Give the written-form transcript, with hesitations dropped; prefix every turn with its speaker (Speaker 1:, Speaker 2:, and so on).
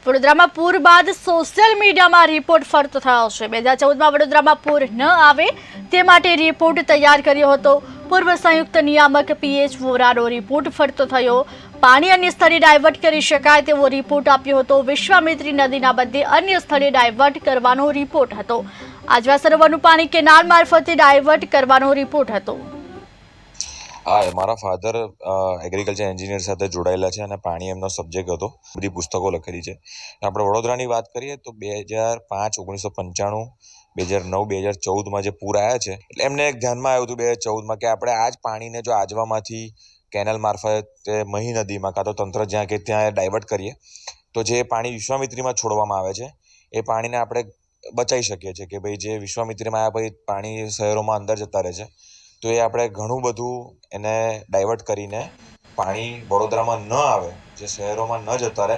Speaker 1: વડોદરામાં પૂર બાદ સોશિયલ મીડિયામાં રિપોર્ટ ફરતો થયો છે। 2014માં વડોદરામાં પૂર ન આવે તે માટે રિપોર્ટ તૈયાર કર્યો હતો। પૂર્વ સંયુક્ત નિયામક પીએચ વોરાનો રિપોર્ટ ફરતો થયો। પાણી અન્ય સ્થળે ડાયવર્ટ કરી શકાય તેવો રિપોર્ટ આપ્યો હતો। વિશ્વામિત્રી નદીના બધે અન્ય સ્થળે ડાયવર્ટ કરવાનો રિપોર્ટ હતો। આજવા સરોવરનું પાણી કેનાલ મારફતે ડાયવર્ટ કરવાનો રિપોર્ટ હતો।
Speaker 2: હા, મારા ફાધર એગ્રીકલ્ચર એન્જિનિયર સાથે જોડાયેલા છે અને પાણી એમનો સબ્જેક્ટ હતો। બધી પુસ્તકો લખેલી છે। આપણે વડોદરાની વાત કરીએ તો 2005, 1995, 2009, 2014માં જે પૂર આવ્યા છે એટલે એમને એક ધ્યાનમાં આવ્યું હતું 2014માં કે આપણે આ જ પાણીને જો આજવામાંથી કેનાલ મારફતે મહી નદીમાં કાં તો તંત્ર જ્યાં કે ત્યાં ડાયવર્ટ કરીએ તો જે પાણી વિશ્વામિત્રીમાં છોડવામાં આવે છે એ પાણીને આપણે બચાવી શકીએ છીએ કે ભાઈ જે વિશ્વામિત્રીમાં આવ્યા પછી પાણી શહેરોમાં અંદર જતા રહે છે તો એ આપણે ઘણું બધું એને ડાયવર્ટ કરીને પાણી વડોદરામાં ન આવે, જે શહેરોમાં ન જતા રહે